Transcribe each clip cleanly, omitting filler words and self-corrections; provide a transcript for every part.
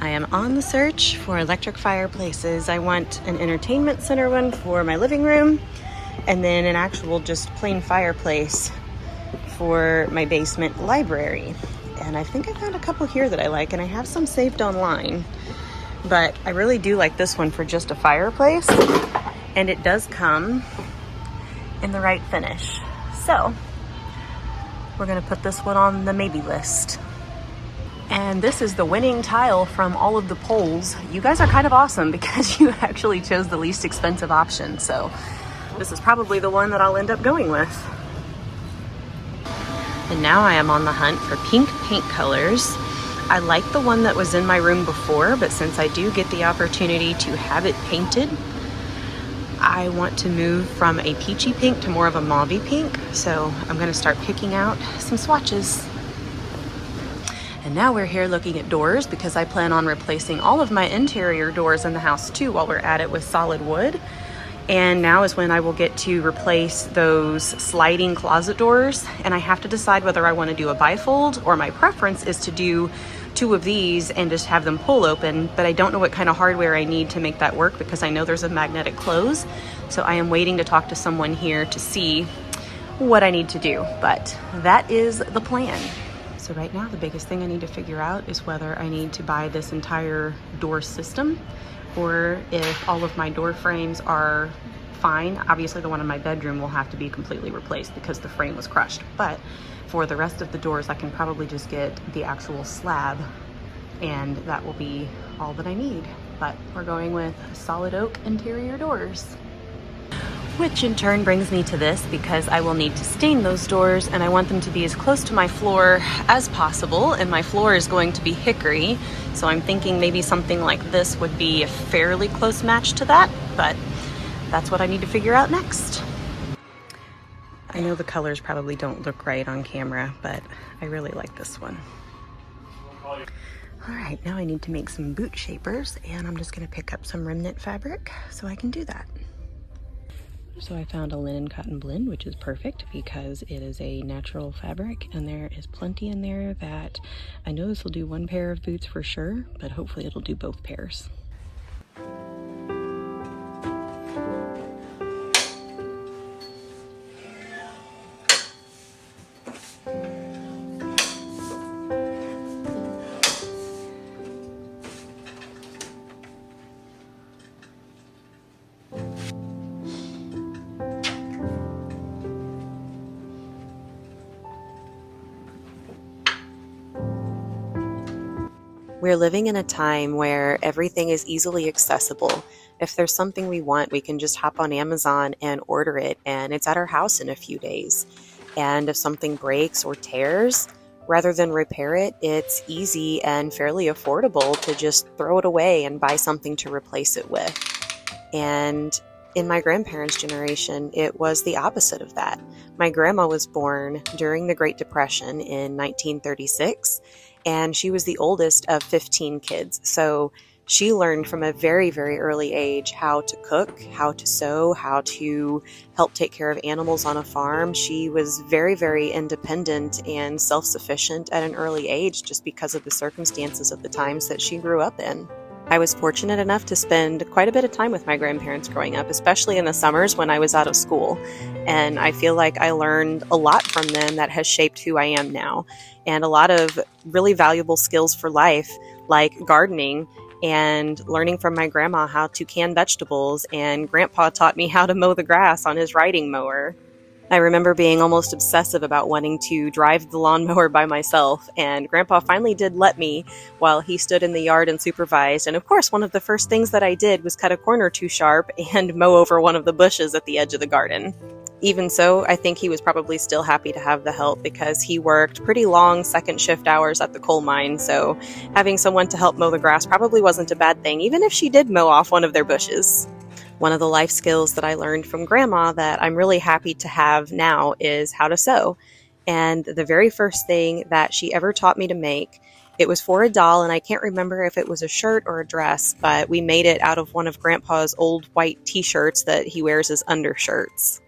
I am on the search for electric fireplaces. I want an entertainment center one for my living room, and then an actual just plain fireplace for my basement library. And I think I found a couple here that I like, and I have some saved online. But I really do like this one for just a fireplace, and it does come in the right finish. So we're gonna put this one on the maybe list. And this is the winning tile from all of the polls. You guys are kind of awesome because you actually chose the least expensive option. So this is probably the one that I'll end up going with. And now I am on the hunt for pink paint colors. I like the one that was in my room before, but since I do get the opportunity to have it painted, I want to move from a peachy pink to more of a mauvey pink. So I'm gonna start picking out some swatches. And now we're here looking at doors because I plan on replacing all of my interior doors in the house too while we're at it with solid wood. And now is when I will get to replace those sliding closet doors. And I have to decide whether I want to do a bifold, or my preference is to do 2 of these and just have them pull open. But I don't know what kind of hardware I need to make that work because I know there's a magnetic close. So I am waiting to talk to someone here to see what I need to do. But that is the plan. So right now, the biggest thing I need to figure out is whether I need to buy this entire door system or if all of my door frames are fine. Obviously the one in my bedroom will have to be completely replaced because the frame was crushed, but for the rest of the doors I can probably just get the actual slab and that will be all that I need. But we're going with solid oak interior doors. Which in turn brings me to this, because I will need to stain those doors and I want them to be as close to my floor as possible, and my floor is going to be hickory, so I'm thinking maybe something like this would be a fairly close match to that, but that's what I need to figure out next. I know the colors probably don't look right on camera, but I really like this one. All right, now I need to make some boot shapers, and I'm just gonna pick up some remnant fabric so I can do that. So I found a linen cotton blend, which is perfect because it is a natural fabric and there is plenty in there that I know this will do one pair of boots for sure, but hopefully it'll do both pairs. We're living in a time where everything is easily accessible. If there's something we want, we can just hop on Amazon and order it, and it's at our house in a few days. And if something breaks or tears, rather than repair it, it's easy and fairly affordable to just throw it away and buy something to replace it with. And in my grandparents' generation, it was the opposite of that. My grandma was born during the Great Depression in 1936, and she was the oldest of 15 kids. So she learned from a very, very early age how to cook, how to sew, how to help take care of animals on a farm. She was very, very independent and self-sufficient at an early age just because of the circumstances of the times that she grew up in. I was fortunate enough to spend quite a bit of time with my grandparents growing up, especially in the summers when I was out of school. And I feel like I learned a lot from them that has shaped who I am now. And a lot of really valuable skills for life, like gardening and learning from my grandma how to can vegetables. And grandpa taught me how to mow the grass on his riding mower. I remember being almost obsessive about wanting to drive the lawnmower by myself, and Grandpa finally did let me while he stood in the yard and supervised. And of course, one of the first things that I did was cut a corner too sharp and mow over one of the bushes at the edge of the garden. Even so, I think he was probably still happy to have the help because he worked pretty long second shift hours at the coal mine, so having someone to help mow the grass probably wasn't a bad thing, even if she did mow off one of their bushes. One of the life skills that I learned from Grandma that I'm really happy to have now is how to sew. And the very first thing that she ever taught me to make, it was for a doll, and I can't remember if it was a shirt or a dress, but we made it out of one of Grandpa's old white t-shirts that he wears as undershirts.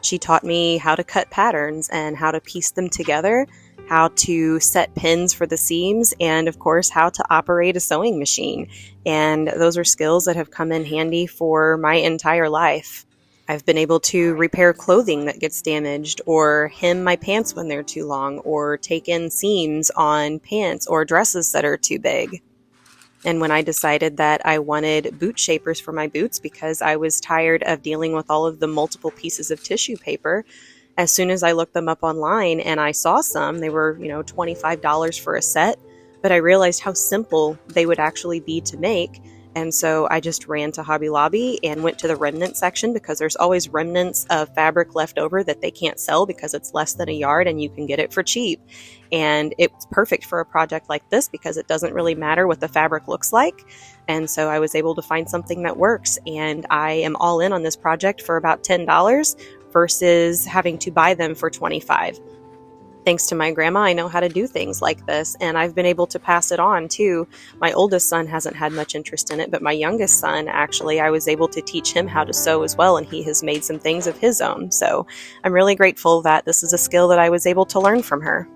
She taught me how to cut patterns and how to piece them together, how to set pins for the seams, and of course, how to operate a sewing machine. And those are skills that have come in handy for my entire life. I've been able to repair clothing that gets damaged, or hem my pants when they're too long, or take in seams on pants or dresses that are too big. And when I decided that I wanted boot shapers for my boots because I was tired of dealing with all of the multiple pieces of tissue paper, as soon as I looked them up online and I saw some, they were, $25 for a set, but I realized how simple they would actually be to make. And so I just ran to Hobby Lobby and went to the remnant section because there's always remnants of fabric left over that they can't sell because it's less than a yard and you can get it for cheap. And it's perfect for a project like this because it doesn't really matter what the fabric looks like. And so I was able to find something that works, and I am all in on this project for about $10 versus having to buy them for $25. Thanks to my grandma, I know how to do things like this, and I've been able to pass it on too. My oldest son hasn't had much interest in it, but my youngest son, actually, I was able to teach him how to sew as well, and he has made some things of his own. So I'm really grateful that this is a skill that I was able to learn from her.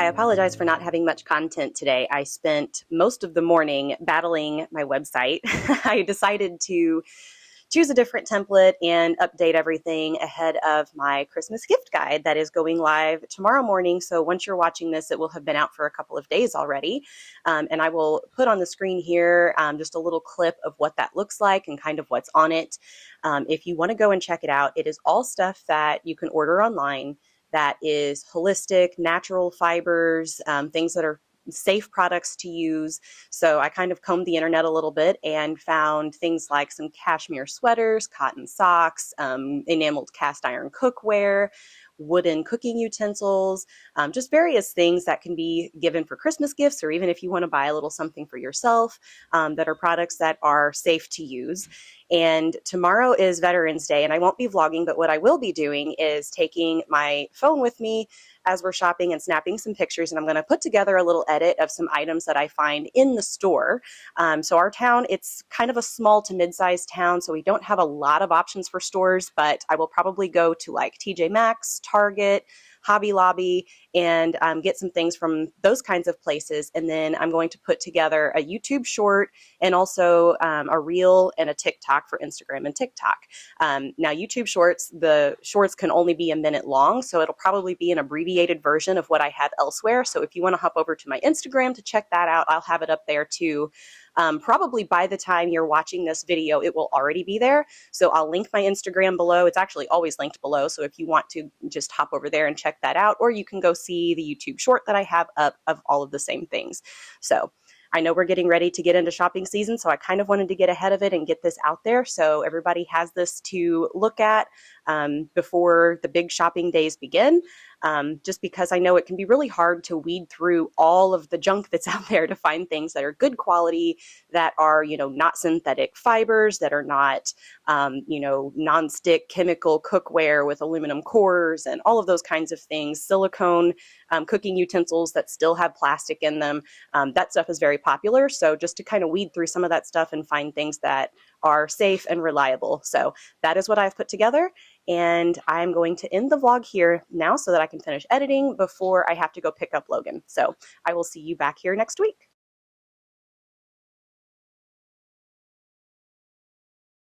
apologize for not having much content today. I spent most of the morning battling my website. I decided to choose a different template and update everything ahead of my Christmas gift guide that is going live tomorrow morning. So once you're watching this, it will have been out for a couple of days already. And I will put on the screen here just a little clip of what that looks like and kind of what's on it. If you want to go and check it out, it is all stuff that you can order online that is holistic, natural fibers, things that are safe products to use. So I kind of combed the internet a little bit and found things like some cashmere sweaters, cotton socks, enameled cast iron cookware, wooden cooking utensils, just various things that can be given for Christmas gifts, or even if you want to buy a little something for yourself, that are products that are safe to use. And tomorrow is Veterans Day, and I won't be vlogging, but what I will be doing is taking my phone with me as we're shopping and snapping some pictures, and I'm going to put together a little edit of some items that I find in the store. So our town, it's kind of a small to mid-sized town, so we don't have a lot of options for stores, but I will probably go to like TJ Maxx, Target, Hobby Lobby, and get some things from those kinds of places. And then I'm going to put together a YouTube short and also a reel and a TikTok for Instagram and TikTok. Now YouTube shorts, the shorts can only be a minute long, so it'll probably be an abbreviated version of what I have elsewhere. So if you want to hop over to my Instagram to check that out, I'll have it up there too. Probably by the time you're watching this video, it will already be there. So I'll link my Instagram below. It's actually always linked below. So if you want to just hop over there and check that out, or you can go see the YouTube short that I have up of all of the same things. So I know we're getting ready to get into shopping season, so I kind of wanted to get ahead of it and get this out there so everybody has this to look at before the big shopping days begin. Just because I know it can be really hard to weed through all of the junk that's out there to find things that are good quality, that are, not synthetic fibers, that are not, non-stick chemical cookware with aluminum cores and all of those kinds of things, silicone cooking utensils that still have plastic in them. That stuff is very popular. So just to kind of weed through some of that stuff and find things that are safe and reliable. So that is what I've put together. And I'm going to end the vlog here now so that I can finish editing before I have to go pick up Logan. So I will see you back here next week.